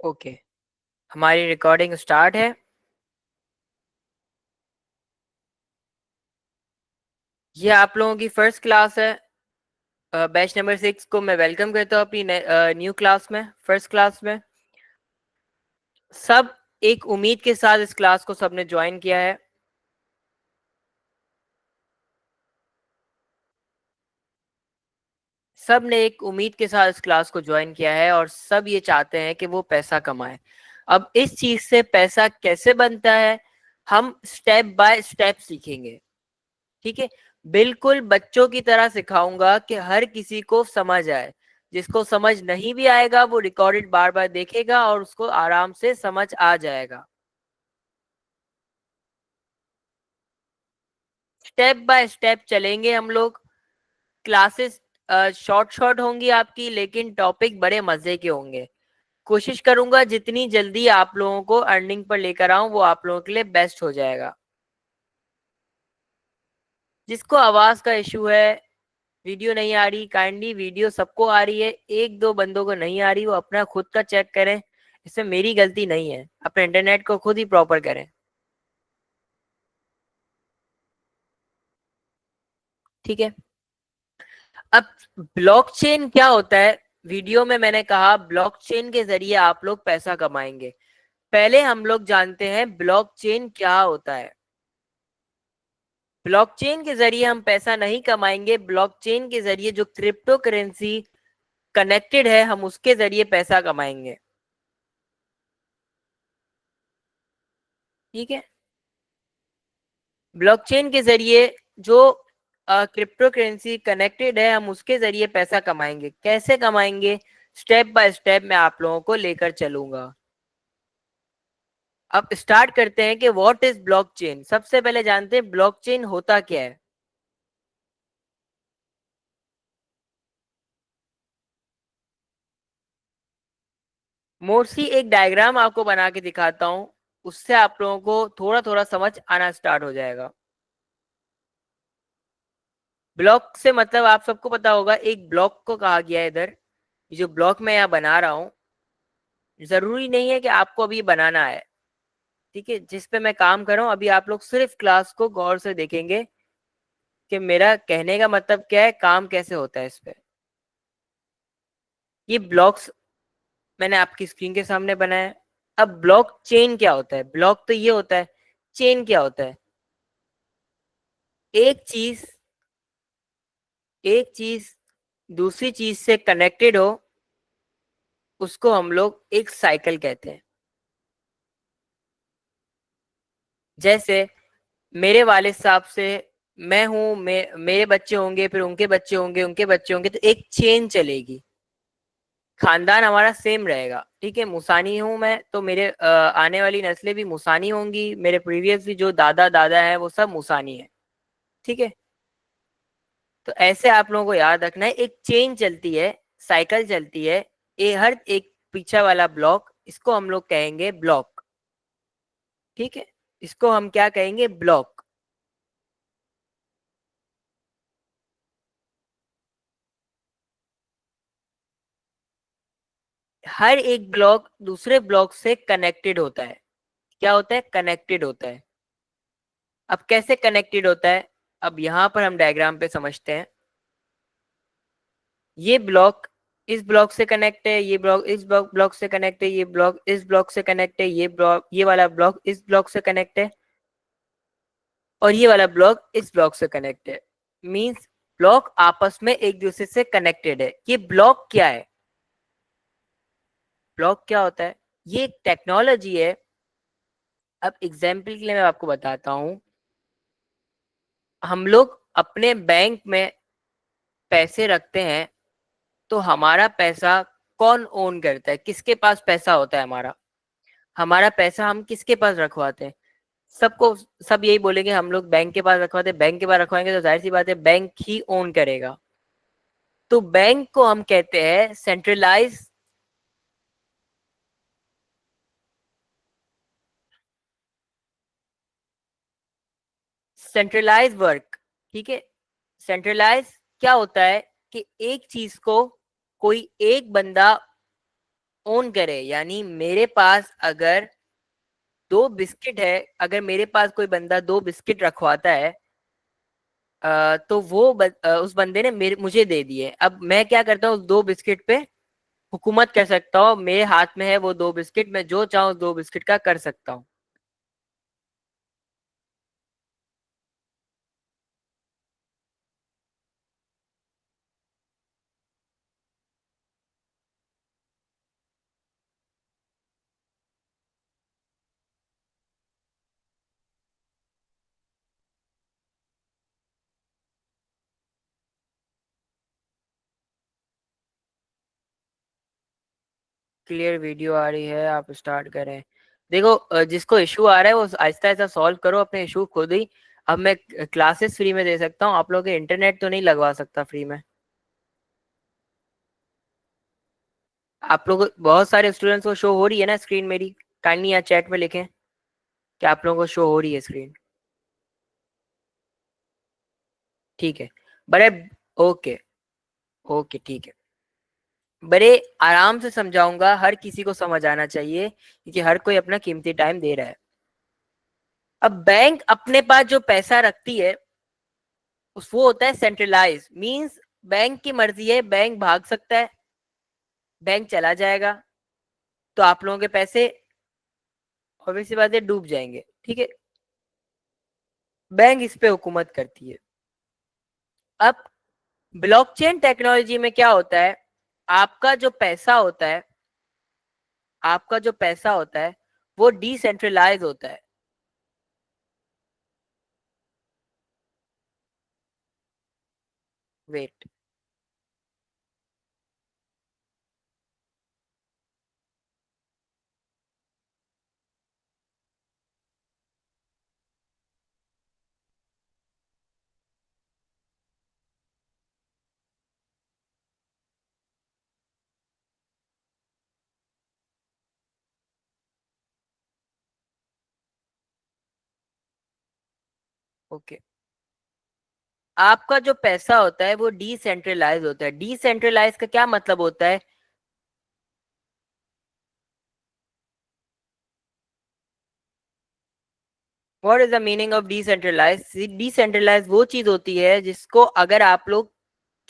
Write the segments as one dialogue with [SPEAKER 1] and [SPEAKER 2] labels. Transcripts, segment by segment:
[SPEAKER 1] Okay, हमारी recording start है। ये आप लोगों की फर्स्ट क्लास है। बैच नंबर 6 को मैं वेलकम करता हूँ अपनी न्यू क्लास में, फर्स्ट क्लास में। सब एक उम्मीद के साथ इस क्लास को सबने ज्वाइन किया है। सब ने एक उम्मीद के साथ इस क्लास को ज्वाइन किया है और सब ये चाहते हैं कि वो पैसा कमाए। अब इस चीज से पैसा कैसे बनता है, हम स्टेप बाय स्टेप सीखेंगे। ठीक है, बिल्कुल बच्चों की तरह सिखाऊंगा कि हर किसी को समझ आए। जिसको समझ नहीं भी आएगा वो रिकॉर्डेड बार बार देखेगा और उसको आराम से समझ आ जाएगा। स्टेप बाय स्टेप चलेंगे हम लोग। क्लासेस शॉर्ट शॉर्ट होंगी आपकी, लेकिन टॉपिक बड़े मजे के होंगे। कोशिश करूंगा जितनी जल्दी आप लोगों को अर्निंग पर लेकर आऊं वो आप लोगों के लिए बेस्ट हो जाएगा। जिसको आवाज का इशू है, वीडियो नहीं आ रही, काइंडली वीडियो सबको आ रही है, एक दो बंदों को नहीं आ रही, वो अपना खुद का चेक करें। इसमें मेरी गलती नहीं है, अपने इंटरनेट को खुद ही प्रॉपर करें। ठीक है। अब ब्लॉकचेन क्या होता है, वीडियो में मैंने कहा ब्लॉकचेन के जरिए आप लोग पैसा कमाएंगे। पहले हम लोग जानते हैं ब्लॉकचेन क्या होता है। ब्लॉकचेन के जरिए हम पैसा नहीं कमाएंगे, ब्लॉकचेन के जरिए जो क्रिप्टो करेंसी कनेक्टेड है हम उसके जरिए पैसा कमाएंगे। ठीक है, ब्लॉकचेन के जरिए जो क्रिप्टो करेंसी कनेक्टेड है हम उसके जरिए पैसा कमाएंगे। कैसे कमाएंगे, स्टेप बाय स्टेप मैं आप लोगों को लेकर चलूंगा। अब स्टार्ट करते हैं कि व्हाट इज ब्लॉकचेन। सबसे पहले जानते हैं ब्लॉकचेन होता क्या है। मोस्टली एक डायग्राम आपको बना के दिखाता हूं, उससे आप लोगों को थोड़ा थोड़ा समझ आना स्टार्ट हो जाएगा। ब्लॉक से मतलब आप सबको पता होगा, एक ब्लॉक को कहा गया है इधर। ये जो ब्लॉक मैं यहाँ बना रहा हूँ, जरूरी नहीं है कि आपको अभी बनाना है। ठीक है, जिस पे मैं काम कर रहा हूँ अभी आप लोग सिर्फ क्लास को गौर से देखेंगे कि मेरा कहने का मतलब क्या है, काम कैसे होता है इस पे। ये ब्लॉक्स मैंने आपकी स्क्रीन के सामने बनाया है। अब ब्लॉक चेन क्या होता है, ब्लॉक तो ये होता है, चेन क्या होता है। एक चीज एक चीज दूसरी चीज से कनेक्टेड हो, उसको हम लोग एक साइकिल कहते हैं। जैसे मेरे वालिद साहब से मैं हूं, मेरे बच्चे होंगे, फिर उनके बच्चे होंगे, उनके बच्चे होंगे, तो एक चेन चलेगी। खानदान हमारा सेम रहेगा। ठीक है, मुसानी हूं मैं तो मेरे आने वाली नस्लें भी मुसानी होंगी, मेरे प्रीवियस भी जो दादा दादा है वो सब मुसानी है। ठीक है, तो ऐसे आप लोगों को याद रखना है, एक चेन चलती है, साइकिल चलती है। हर एक पीछे वाला ब्लॉक, इसको हम लोग कहेंगे ब्लॉक। ठीक है, इसको हम क्या कहेंगे, ब्लॉक। हर एक ब्लॉक दूसरे ब्लॉक से कनेक्टेड होता है। क्या होता है, कनेक्टेड होता है। अब कैसे कनेक्टेड होता है, अब यहां पर हम डायग्राम पे समझते हैं। ये ब्लॉक इस ब्लॉक से कनेक्ट है, ये ब्लॉक इस ब्लॉक से कनेक्ट है, ये ब्लॉक इस ब्लॉक से कनेक्ट है, ये वाला ब्लॉक इस ब्लॉक से कनेक्ट है, और ये वाला ब्लॉक इस ब्लॉक से कनेक्ट है। मींस ब्लॉक आपस में एक दूसरे से कनेक्टेड है। ये ब्लॉक क्या है, ब्लॉक क्या होता है, ये एक टेक्नोलॉजी है। अब एग्जाम्पल के लिए मैं आपको बताता हूं। हम लोग अपने बैंक में पैसे रखते हैं, तो हमारा पैसा कौन ओन करता है, किसके पास पैसा होता है हमारा। हमारा पैसा हम किसके पास रखवाते हैं, सबको सब यही बोलेंगे हम लोग बैंक के पास रखवाते हैं। बैंक के पास रखवाएंगे तो जाहिर सी बात है बैंक ही ओन करेगा। तो बैंक को हम कहते हैं सेंट्रलाइज वर्क। ठीक है, सेंट्रलाइज क्या होता है कि एक चीज को कोई एक बंदा ओन करे, यानी मेरे पास अगर 2 बिस्किट है, अगर मेरे पास कोई बंदा 2 बिस्किट रखवाता है, तो उस बंदे ने मुझे दे दिए। अब मैं क्या करता हूँ, उस 2 बिस्किट पे हुकूमत कर सकता हूँ, मेरे हाथ में है वो 2 बिस्किट, मैं जो चाहूँ 2 बिस्किट का कर सकता हूँ। क्लियर वीडियो आ रही है, आप स्टार्ट करें। देखो, जिसको इशू आ रहा है वो आहिस्ता आहिस्ता सॉल्व करो अपने इशू खुद ही। अब मैं क्लासेस फ्री में दे सकता हूँ, आप लोगों के इंटरनेट तो नहीं लगवा सकता फ्री में। आप लोग बहुत सारे स्टूडेंट्स को शो हो रही है ना स्क्रीन मेरी? काइंडली यहाँ चैट में लिखें कि आप लोगों को शो हो रही है स्क्रीन। ठीक है। बड़े ओके, ओके ठीक है। बड़े आराम से समझाऊंगा, हर किसी को समझ आना चाहिए क्योंकि हर कोई अपना कीमती टाइम दे रहा है। अब बैंक अपने पास जो पैसा रखती है उस वो होता है सेंट्रलाइज, मींस बैंक की मर्जी है, बैंक भाग सकता है, बैंक चला जाएगा, तो आप लोगों के पैसे ऑब्वियस सी बात है डूब जाएंगे। ठीक है, बैंक इस पे हुकूमत करती है। अब ब्लॉकचेन टेक्नोलॉजी में क्या होता है, आपका जो पैसा होता है, आपका जो पैसा होता है वो डिसेंट्रलाइज होता है। Wait, okay. आपका जो पैसा होता है वो डिसेंट्रलाइज होता है। डिसेंट्रलाइज का क्या मतलब होता है? What is the meaning of decentralise? Decentralise वो चीज होती है जिसको अगर आप लोग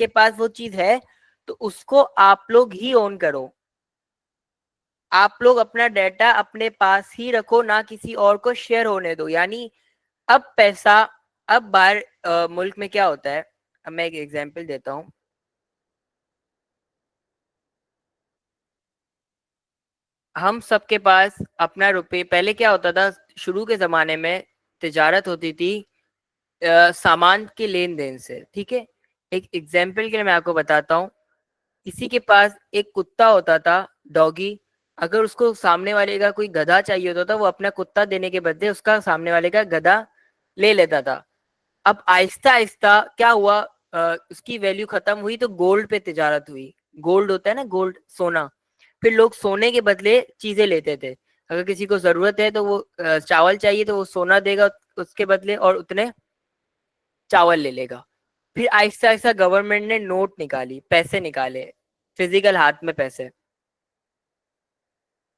[SPEAKER 1] के पास वो चीज है तो उसको आप लोग ही ओन करो। आप लोग अपना डाटा अपने पास ही रखो, ना किसी और को शेयर होने दो। यानी अब पैसा, अब बाहर मुल्क में क्या होता है, अब मैं एक एग्जांपल देता हूँ। हम सबके पास अपना रुपए, पहले क्या होता था शुरू के जमाने में, तिजारत होती थी सामान के लेन देन से। ठीक है, एक एग्जांपल के लिए मैं आपको बताता हूँ। किसी के पास एक कुत्ता होता था, डॉगी। अगर उसको सामने वाले का कोई गधा चाहिए होता था, वो अपना कुत्ता देने के बदले उसका सामने वाले का गधा ले लेता था। अब आहिस्ता आहिस्ता क्या हुआ, उसकी वैल्यू खत्म हुई तो गोल्ड पे तिजारत हुई। गोल्ड होता है ना, गोल्ड, सोना। फिर लोग सोने के बदले चीजें लेते थे। अगर किसी को जरूरत है तो वो चावल चाहिए तो वो सोना देगा उसके बदले, और उतने चावल ले लेगा। फिर आहिस्ता आहिस्ता गवर्नमेंट ने नोट निकाली, पैसे निकाले, फिजिकल हाथ में पैसे।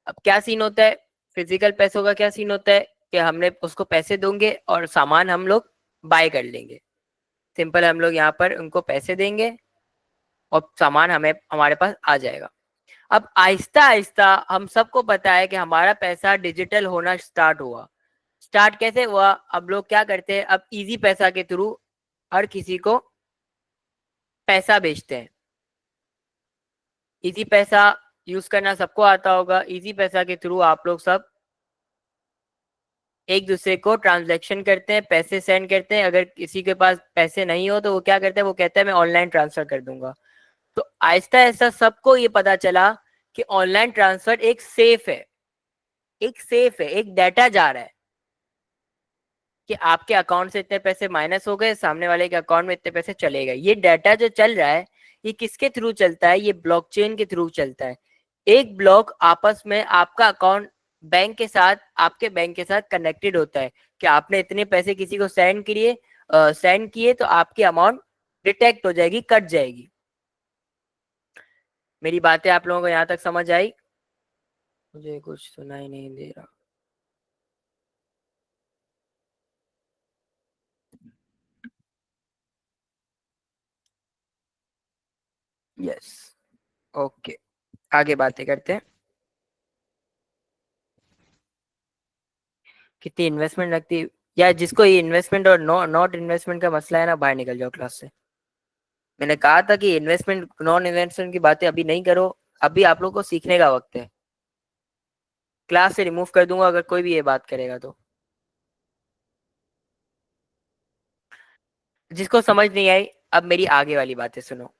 [SPEAKER 1] अब क्या सीन होता है, फिजिकल पैसों का क्या सीन होता है कि हमने उसको पैसे दोगे और सामान हम लोग बाय कर लेंगे। सिंपल, हम लोग यहाँ पर उनको पैसे देंगे और सामान हमें हमारे पास आ जाएगा। अब आहिस्ता आहिस्ता हम सबको पता है कि हमारा पैसा डिजिटल होना स्टार्ट हुआ। स्टार्ट कैसे हुआ? अब लोग क्या करते हैं, अब इजी पैसा के थ्रू हर किसी को पैसा भेजते हैं। इजी पैसा यूज करना सबको आता होगा। इजी पैसा के थ्रू आप लोग सब एक दूसरे को ट्रांजैक्शन करते हैं, पैसे सेंड करते हैं। अगर किसी के पास पैसे नहीं हो तो वो क्या करता है, वो कहता है मैं ऑनलाइन ट्रांसफर कर दूंगा। तो आहिस्ता आहिस्ता सबको ये पता चला कि ऑनलाइन ट्रांसफर एक सेफ है, एक सेफ है, एक डाटा जा रहा है कि आपके अकाउंट से इतने पैसे माइनस हो गए, सामने वाले के अकाउंट में इतने पैसे चले गए। ये डाटा जो चल रहा है ये किसके थ्रू चलता है? ये ब्लॉकचेन के थ्रू चलता है। एक ब्लॉक आपस में आपका अकाउंट बैंक के साथ, आपके बैंक के साथ कनेक्टेड होता है कि आपने इतने पैसे किसी को सेंड किए तो आपकी अमाउंट डिटेक्ट हो जाएगी, कट जाएगी। मेरी बातें आप लोगों को यहाँ तक समझ आई? मुझे कुछ सुनाई नहीं दे रहा। यस। ओके, आगे बातें करते हैं। कितनी इन्वेस्टमेंट लगती? या जिसको ये इन्वेस्टमेंट और नॉट इन्वेस्टमेंट का मसला है ना, बाहर निकल जाओ क्लास से। मैंने कहा था कि इन्वेस्टमेंट नॉन इन्वेस्टमेंट की बातें अभी नहीं करो। अभी आप लोग को सीखने का वक्त है। क्लास से रिमूव कर दूंगा अगर कोई भी ये बात करेगा तो। जिसको समझ नहीं आई, अब मेरी आगे वाली बातें सुनो।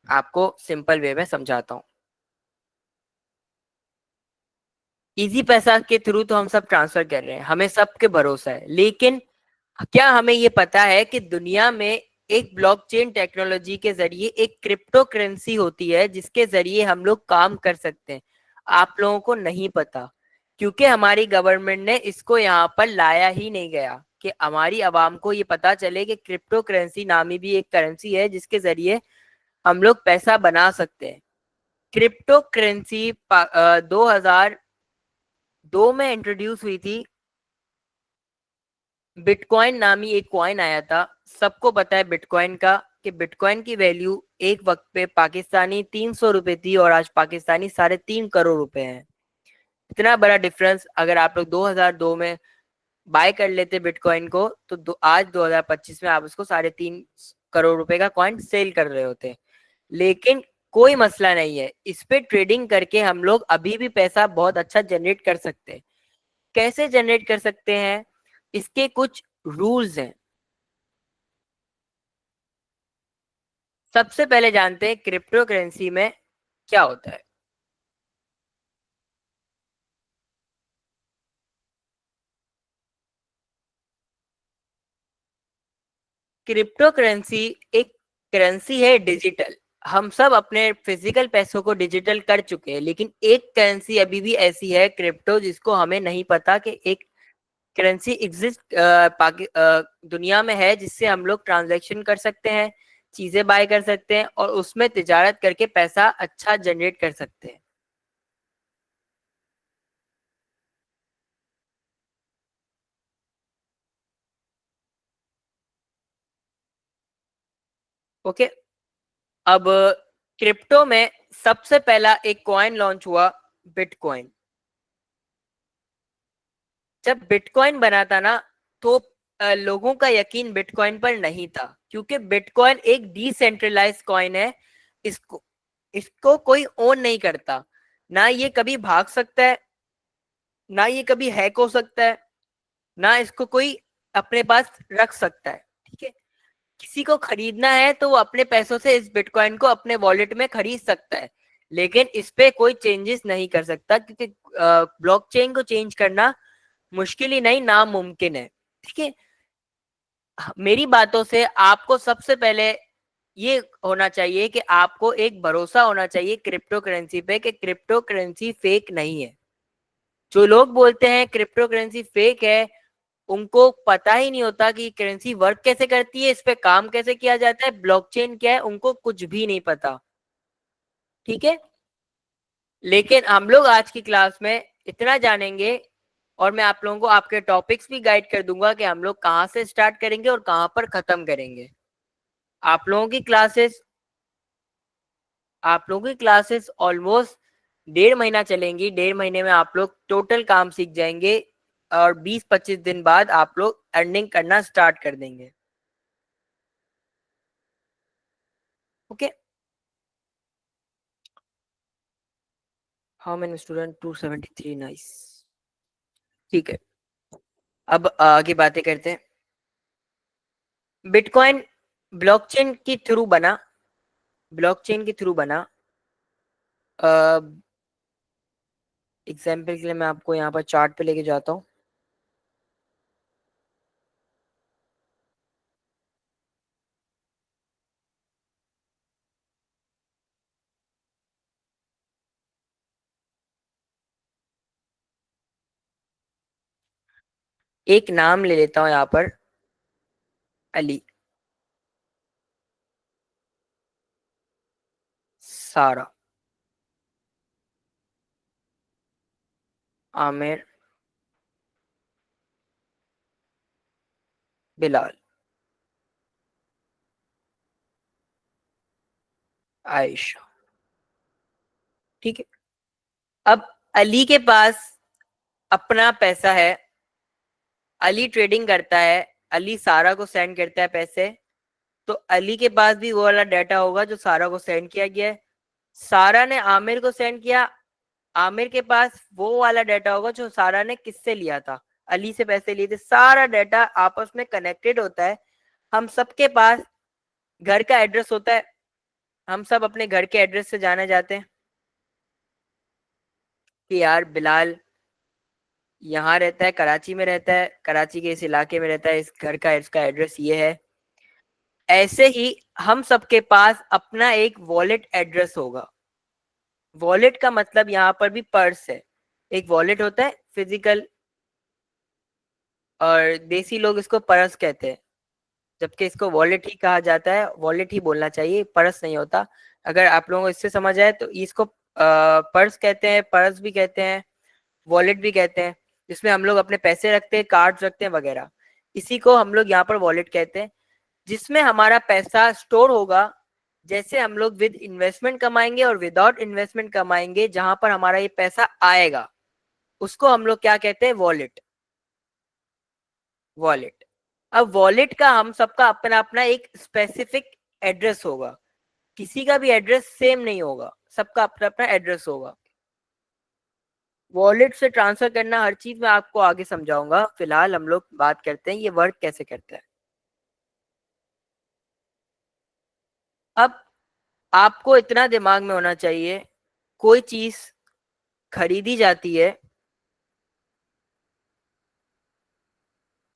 [SPEAKER 1] आपको सिंपल वे में समझाता हूँ। इजी पैसा के थ्रू तो हम सब ट्रांसफर कर रहे हैं, हमें सबके भरोसा है, लेकिन क्या हमें ये पता है कि दुनिया में एक ब्लॉकचेन टेक्नोलॉजी के जरिए एक क्रिप्टो करेंसी होती है जिसके जरिए हम लोग काम कर सकते हैं? आप लोगों को नहीं पता, क्योंकि हमारी गवर्नमेंट ने इसको यहाँ पर लाया ही नहीं गया कि हमारी आवाम को ये पता चले कि क्रिप्टो करेंसी नामी भी एक करेंसी है जिसके जरिए हम लोग पैसा बना सकते हैं। क्रिप्टो करेंसी 2002 में इंट्रोड्यूस हुई थी। बिटकॉइन नामी एक कॉइन आया था। सबको पता है बिटकॉइन का, कि बिटकॉइन की वैल्यू एक वक्त पे पाकिस्तानी 300 रुपए थी और आज पाकिस्तानी 3.5 करोड़ रुपए है। इतना बड़ा डिफरेंस अगर आप लोग 2002 में बाय कर लेते बिटकॉइन को, तो आज 2025 में आप उसको 3.5 करोड़ रुपए का कॉइन सेल कर रहे होते। लेकिन कोई मसला नहीं है, इस पे ट्रेडिंग करके हम लोग अभी भी पैसा बहुत अच्छा जनरेट कर सकते हैं। कैसे जनरेट कर सकते हैं? इसके कुछ रूल्स हैं। सबसे पहले जानते हैं क्रिप्टो करेंसी में क्या होता है। क्रिप्टो करेंसी एक करेंसी है डिजिटल। हम सब अपने फिजिकल पैसों को डिजिटल कर चुके हैं, लेकिन एक करेंसी अभी भी ऐसी है क्रिप्टो जिसको हमें नहीं पता कि एक करेंसी एग्जिस्ट दुनिया में है, जिससे हम लोग ट्रांजैक्शन कर सकते हैं, चीजें बाय कर सकते हैं और उसमें तिजारत करके पैसा अच्छा जनरेट कर सकते हैं। ओके। अब क्रिप्टो में सबसे पहला एक कॉइन लॉन्च हुआ, बिटकॉइन। जब बिटकॉइन बना था ना, तो लोगों का यकीन बिटकॉइन पर नहीं था, क्योंकि बिटकॉइन एक डिसेंट्रलाइज कॉइन है। इसको इसको कोई ओन नहीं करता। ना ये कभी भाग सकता है, ना ये कभी हैक हो सकता है, ना इसको कोई अपने पास रख सकता है। ठीक है। किसी को खरीदना है तो वो अपने पैसों से इस बिटकॉइन को अपने वॉलेट में खरीद सकता है, लेकिन इस पे कोई चेंजेस नहीं कर सकता, क्योंकि ब्लॉकचेन को चेंज करना मुश्किल ही नहीं, नामुमकिन है। ठीक है। मेरी बातों से आपको सबसे पहले ये होना चाहिए कि आपको एक भरोसा होना चाहिए क्रिप्टो करेंसी पे, कि क्रिप्टो करेंसी फेक नहीं है। जो लोग बोलते हैं क्रिप्टो करेंसी फेक है, उनको पता ही नहीं होता कि करेंसी वर्क कैसे करती है, इस पे काम कैसे किया जाता है, ब्लॉकचेन क्या है, उनको कुछ भी नहीं पता। ठीक है। लेकिन हम लोग आज की क्लास में इतना जानेंगे, और मैं आप लोगों को आपके टॉपिक्स भी गाइड कर दूंगा कि हम लोग कहाँ से स्टार्ट करेंगे और कहाँ पर खत्म करेंगे। आप लोगों की क्लासेस आप लोगों की क्लासेस ऑलमोस्ट 1.5 महीना चलेंगी। 1.5 महीने में आप लोग टोटल काम सीख जाएंगे, और 20-25 दिन बाद आप लोग अर्निंग करना स्टार्ट कर देंगे। Okay. How many student? 273। Nice. ठीक है। अब आगे बातें करते हैं। बिटकॉइन ब्लॉकचेन के थ्रू बना। ब्लॉकचेन के थ्रू बना। एग्जाम्पल के लिए मैं आपको यहाँ पर चार्ट पे लेके जाता हूँ। एक नाम ले लेता हूँ यहाँ पर, अली। सारा। आमिर, बिलाल, आयशा। ठीक है। अब अली के पास अपना पैसा है, अली ट्रेडिंग करता है, अली सारा को सेंड करता है पैसे, तो अली के पास भी वो वाला डाटा होगा जो सारा को सेंड किया गया है। सारा ने आमिर को सेंड किया, आमिर के पास वो वाला डाटा होगा जो सारा ने किससे लिया था, अली से पैसे लिए थे। सारा डाटा आपस में कनेक्टेड होता है। हम सबके पास घर का एड्रेस होता है, हम सब अपने घर के एड्रेस से जाने जाते हैं कि यार बिलाल यहाँ रहता है, कराची में रहता है, कराची के इस इलाके में रहता है, इस घर का इसका एड्रेस ये है। ऐसे ही हम सबके पास अपना एक वॉलेट एड्रेस होगा। वॉलेट का मतलब यहाँ पर भी पर्स है। एक वॉलेट होता है फिजिकल, और देसी लोग इसको पर्स कहते हैं, जबकि इसको वॉलेट ही कहा जाता है, वॉलेट ही बोलना चाहिए, पर्स नहीं होता। अगर आप लोगों को इससे समझ आए तो इसको पर्स कहते हैं, पर्स भी कहते हैं, वॉलेट भी कहते हैं, जिसमें हम लोग अपने पैसे रखते हैं, कार्ड्स रखते हैं वगैरह। इसी को हम लोग यहाँ पर वॉलेट कहते हैं, जिसमें हमारा पैसा स्टोर होगा। जैसे हम लोग विद इन्वेस्टमेंट कमाएंगे और विदाउट इन्वेस्टमेंट कमाएंगे, जहां पर हमारा ये पैसा आएगा उसको हम लोग क्या कहते हैं, वॉलेट। वॉलेट। अब वॉलेट का हम सबका अपना अपना एक स्पेसिफिक एड्रेस होगा, किसी का भी एड्रेस सेम नहीं होगा, सबका अपना अपना एड्रेस होगा। वॉलेट से ट्रांसफर करना हर चीज मैं आपको आगे समझाऊंगा, फिलहाल हम लोग बात करते हैं ये वर्क कैसे करता है। अब आपको इतना दिमाग में होना चाहिए, कोई चीज खरीदी जाती है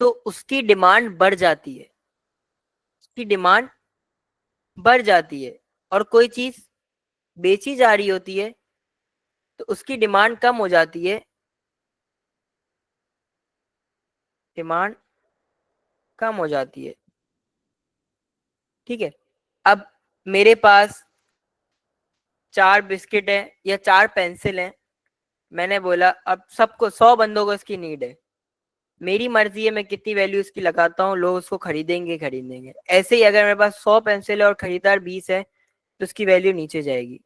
[SPEAKER 1] तो उसकी डिमांड बढ़ जाती है, उसकी डिमांड बढ़ जाती है। और कोई चीज बेची जा रही होती है तो उसकी डिमांड कम हो जाती है, डिमांड कम हो जाती है। ठीक है। अब मेरे पास 4 बिस्किट है या 4 पेंसिल हैं, मैंने बोला अब सबको 100 बंदों को इसकी नीड है, मेरी मर्जी है मैं कितनी वैल्यू इसकी लगाता हूँ, लोग उसको खरीदेंगे खरीदेंगे। ऐसे ही अगर मेरे पास 100 पेंसिल है और खरीदार 20 है तो उसकी वैल्यू नीचे जाएगी।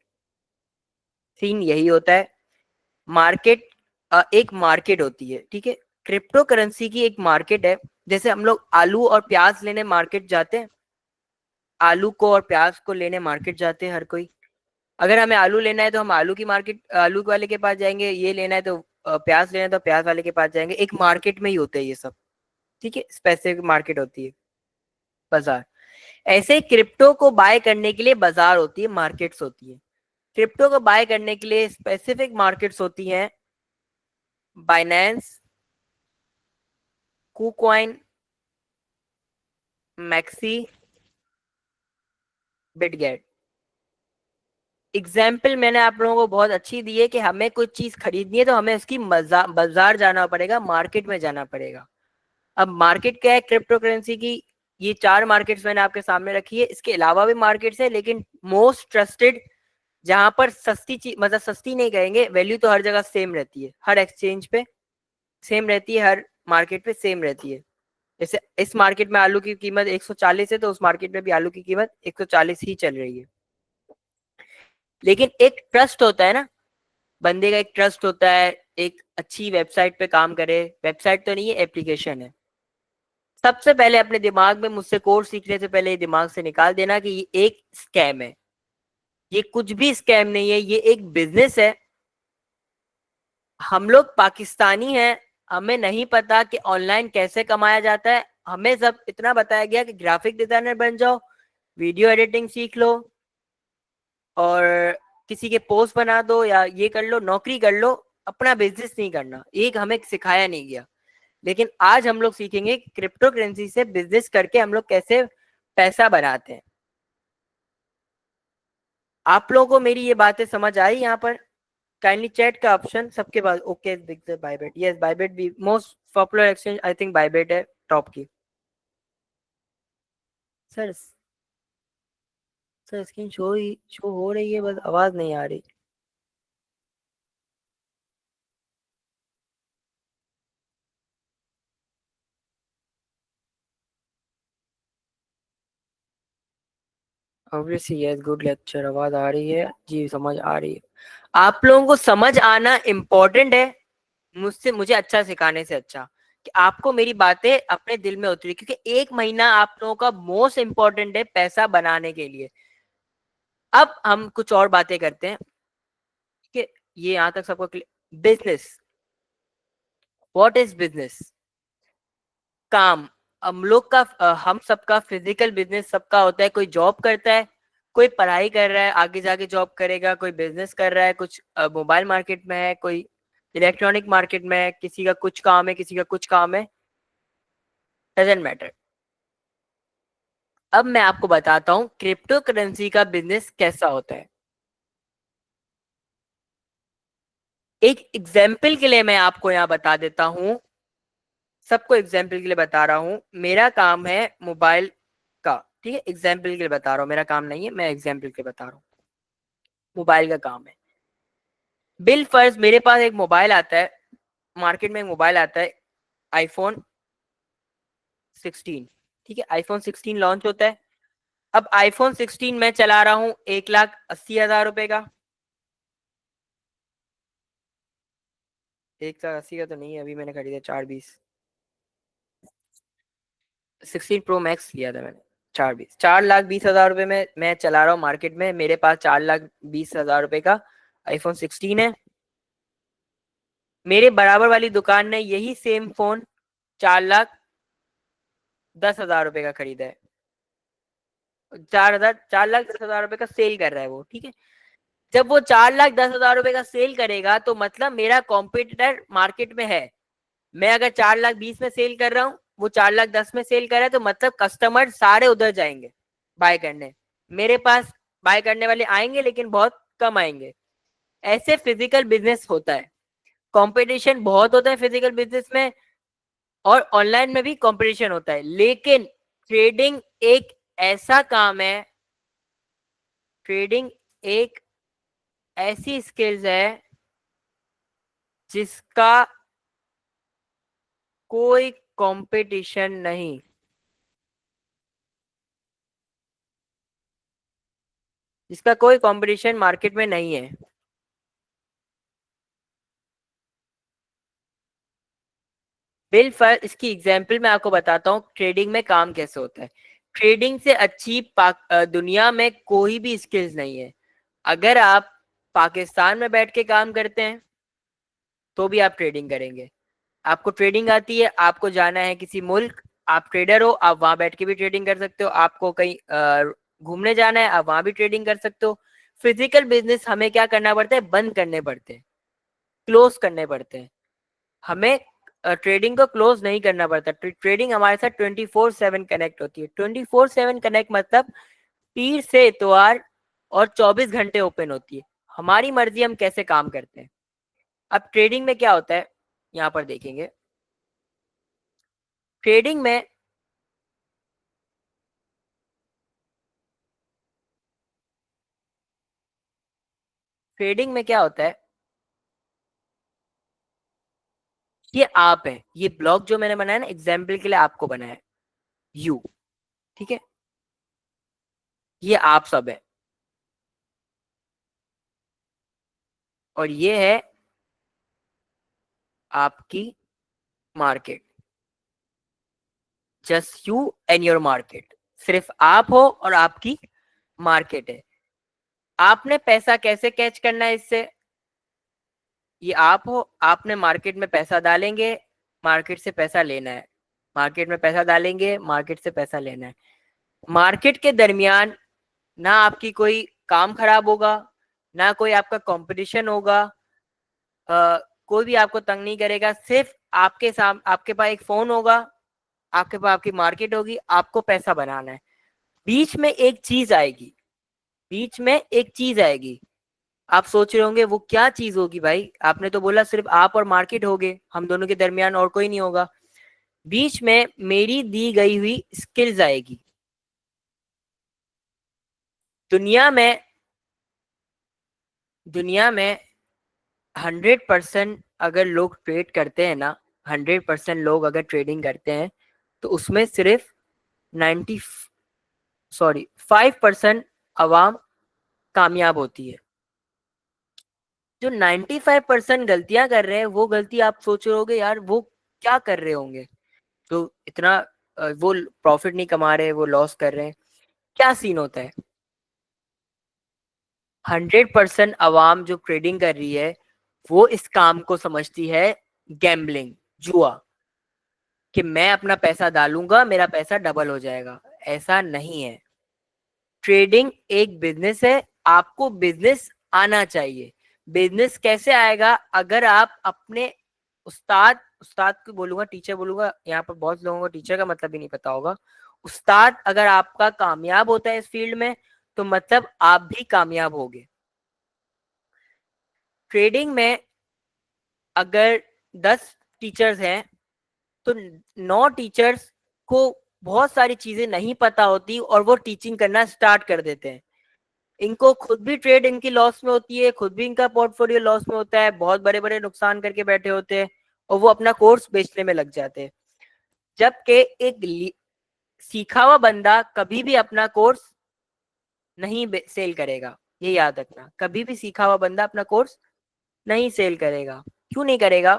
[SPEAKER 1] सीन यही होता है। मार्केट, एक मार्केट होती है, ठीक है। क्रिप्टो करेंसी की एक मार्केट है। जैसे हम लोग आलू और प्याज लेने मार्केट जाते हैं, आलू को और प्याज को लेने मार्केट जाते हैं हर कोई। अगर हमें आलू लेना है तो हम आलू की मार्केट, आलू वाले के पास जाएंगे, ये लेना है तो प्याज लेना है तो प्याज वाले के पास जाएंगे। एक मार्केट में ही होते हैं ये सब, ठीक है। स्पेसिफिक मार्केट होती है, बाजार। ऐसे ही क्रिप्टो को बाय करने के लिए बाजार होती है, मार्केट्स होती है। क्रिप्टो को बाय करने के लिए स्पेसिफिक मार्केट्स होती हैं, Binance, KuCoin, maxi, Bitget. Example मैंने आप लोगों को बहुत अच्छी दी है कि हमें कुछ चीज खरीदनी है तो हमें उसकी बाजार जाना पड़ेगा, मार्केट में जाना पड़ेगा। अब मार्केट क्या है क्रिप्टो करेंसी की, ये 4 मार्केट्स मैंने आपके सामने रखी है, इसके अलावा भी मार्केट्स है, लेकिन मोस्ट ट्रस्टेड, जहां पर सस्ती चीज, मतलब सस्ती नहीं कहेंगे, वैल्यू तो हर जगह सेम रहती है, हर एक्सचेंज पे सेम रहती है, हर मार्केट पे सेम रहती है। जैसे इस मार्केट में आलू की कीमत 140 है तो उस मार्केट में भी आलू की कीमत 140 ही चल रही है। लेकिन एक ट्रस्ट होता है ना, बंदे का एक ट्रस्ट होता है, एक अच्छी वेबसाइट पे काम करे, वेबसाइट तो नहीं है एप्लीकेशन है। सबसे पहले अपने दिमाग में, मुझसे कोर्स सीखने से पहले दिमाग से निकाल देना कि ये एक स्कैम है। ये कुछ भी स्कैम नहीं है, ये एक बिजनेस है। हम लोग पाकिस्तानी हैं, हमें नहीं पता कि ऑनलाइन कैसे कमाया जाता है। हमें सब इतना बताया गया कि ग्राफिक डिजाइनर बन जाओ, वीडियो एडिटिंग सीख लो, और किसी के पोस्ट बना दो, या ये कर लो, नौकरी कर लो, अपना बिजनेस नहीं करना, एक हमें सिखाया नहीं गया। लेकिन आज हम लोग सीखेंगे क्रिप्टो करेंसी से बिजनेस करके हम लोग कैसे पैसा बनाते हैं। आप लोगों को मेरी ये बातें समझ आई यहाँ पर? काइंडली चैट का ऑप्शन सबके पास, ओके बाइबेट, यस बाइबेट भी most popular exchange, I think Bybit है टॉप की। सर, सर स्क्रीन शो हो रही है, बस आवाज नहीं आ रही। Obviously yes, good lecture. आवाज आ रही है जी, समझ आ रही है। आप लोगों को समझ आना इम्पोर्टेंट है, मुझसे मुझे अच्छा सिखाने से अच्छा कि आपको मेरी बातें अपने दिल में उतरी, क्योंकि 1 महीना आप लोगों का मोस्ट इम्पोर्टेंट है पैसा बनाने के लिए। अब हम कुछ और बातें करते हैं कि ये यहां तक सबको बिजनेस, व्हाट इज बिजनेस? काम। हम लोग का हम सबका फिजिकल बिजनेस सबका होता है। कोई जॉब करता है, कोई पढ़ाई कर रहा है, आगे जाके जॉब करेगा, कोई बिजनेस कर रहा है, कुछ मोबाइल मार्केट में है, कोई इलेक्ट्रॉनिक मार्केट में है, किसी का कुछ काम है, किसी का कुछ काम है, डजेंट मैटर। अब मैं आपको बताता हूँ क्रिप्टो करेंसी का बिजनेस कैसा होता है। एक एग्जाम्पल के लिए मैं आपको यहाँ बता देता हूँ, सबको एग्जाम्पल के लिए बता रहा हूँ। मेरा काम है मोबाइल का, ठीक है, एग्जाम्पल के लिए बता रहा हूँ, मेरा काम नहीं है, मैं एग्जाम्पल के लिए बता रहा हूँ। मोबाइल का काम है। बिल फर्ज मेरे पास एक मोबाइल आता है, मार्केट में एक मोबाइल आता है, आईफोन 16, ठीक है, आईफोन 16 लॉन्च होता है। अब आईफोन 16 मैं चला रहा हूँ 1,80,000 रुपए का। 1,80,000 का तो नहीं है, अभी मैंने खरीदा 420, 16 प्रो मैक्स लिया था मैंने। 4,20,000 रुपए में मैं चला रहा हूँ मार्केट में, मेरे पास 4,20,000 रुपए का आईफोन 16 है। मेरे बराबर वाली दुकान ने यही सेम फोन 4,10,000 रुपए का खरीदा है। 4,10,000 रुपए का सेल कर रहा है वो, ठीक है। जब वो 4,10,000 रुपए का सेल करेगा तो मतलब मेरा कॉम्पिटिटर मार्केट में है। मैं अगर 4,20,000 में सेल कर रहा हूँ, वो 4,10,000 में सेल कर रहा है, तो मतलब कस्टमर सारे उधर जाएंगे बाय करने। मेरे पास बाय करने वाले आएंगे लेकिन बहुत कम आएंगे। ऐसे फिजिकल बिजनेस होता है। कंपटीशन बहुत होता है फिजिकल बिजनेस में, और ऑनलाइन में भी कंपटीशन होता है। लेकिन ट्रेडिंग एक ऐसा काम है, ट्रेडिंग एक ऐसी स्किल्स है जिसका कोई कंपटीशन नहीं, जिसका कोई कंपटीशन मार्केट में नहीं है। बिल फर्स्ट, इसकी एग्जांपल मैं आपको बताता हूँ ट्रेडिंग में काम कैसे होता है। ट्रेडिंग से अच्छी दुनिया में कोई भी स्किल्स नहीं है। अगर आप पाकिस्तान में बैठ के काम करते हैं तो भी आप ट्रेडिंग करेंगे। आपको ट्रेडिंग आती है, आपको जाना है किसी मुल्क, आप ट्रेडर हो, आप वहां बैठ के भी ट्रेडिंग कर सकते हो। आपको कहीं घूमने जाना है, आप वहां भी ट्रेडिंग कर सकते हो। फिजिकल बिजनेस हमें क्या करना पड़ता है? बंद करने पड़ते हैं, क्लोज करने पड़ते हैं। हमें ट्रेडिंग को क्लोज नहीं करना पड़ता। ट्रेडिंग हमारे साथ 24/7 कनेक्ट होती है। 24/7 कनेक्ट मतलब पीर से इतवार और 24 घंटे ओपन होती है। हमारी मर्जी हम कैसे काम करते हैं। अब ट्रेडिंग में क्या होता है, यहाँ पर देखेंगे। ट्रेडिंग में ट्रेडिंग में क्या होता है, ये आप है, ये ब्लॉक जो मैंने बनाया ना एग्जाम्पल के लिए आपको बनाया है, यू, ठीक है, ये आप सब है, और ये है आपकी market. Just you and your market, सिर्फ आप हो और आपकी मार्केट है। आपने पैसा कैसे कैच करना है इससे? ये आप हो, आपने मार्केट में पैसा डालेंगे, मार्केट से पैसा लेना है। मार्केट में पैसा डालेंगे, मार्केट से पैसा लेना है। मार्केट के दरमियान ना आपकी कोई काम खराब होगा, ना कोई आपका कंपटीशन होगा, कोई भी आपको तंग नहीं करेगा। सिर्फ आपके पास एक फोन होगा, आपके पास आपकी मार्केट होगी, आपको पैसा बनाना है। बीच में एक चीज आएगी, बीच में एक चीज आएगी। आप सोच रहे होंगे वो क्या चीज होगी भाई, आपने तो बोला सिर्फ आप और मार्केट होगे, हम दोनों के दरमियान और कोई नहीं होगा। बीच में मेरी दी गई हुई स्किल्स आएगी। दुनिया में दुनिया में 100% अगर लोग ट्रेड करते हैं ना, 100% लोग अगर ट्रेडिंग करते हैं, तो उसमें सिर्फ 90 सॉरी 5% अवाम कामयाब होती है। जो 95% गलतियां कर रहे हैं, वो गलती आप सोच रहे होगे यार वो क्या कर रहे होंगे, तो इतना वो प्रॉफिट नहीं कमा रहे, वो लॉस कर रहे हैं, क्या सीन होता है। 100% अवाम जो ट्रेडिंग कर रही है, वो इस काम को समझती है गैम्बलिंग, जुआ, कि मैं अपना पैसा डालूंगा मेरा पैसा डबल हो जाएगा। ऐसा नहीं है। ट्रेडिंग एक बिजनेस है, आपको बिजनेस आना चाहिए। बिजनेस कैसे आएगा, अगर आप अपने उस्ताद, उस्ताद को बोलूंगा, टीचर बोलूंगा, यहाँ पर बहुत लोगों को टीचर का मतलब भी नहीं पता होगा। उस्ताद अगर आपका कामयाब होता है इस फील्ड में, तो मतलब आप भी कामयाब होगे। ट्रेडिंग में अगर 10 टीचर्स हैं, तो 9 टीचर्स को बहुत सारी चीजें नहीं पता होती और वो टीचिंग करना स्टार्ट कर देते हैं। इनको खुद भी ट्रेड इनकी लॉस में होती है, खुद भी इनका पोर्टफोलियो लॉस में होता है, बहुत बड़े बड़े नुकसान करके बैठे होते हैं, और वो अपना कोर्स बेचने में लग जाते हैं। जबकि एक सीखा हुआ बंदा कभी भी अपना कोर्स नहीं सेल करेगा। ये याद रखना, कभी भी सीखा हुआ बंदा अपना कोर्स नहीं सेल करेगा। क्यों नहीं करेगा?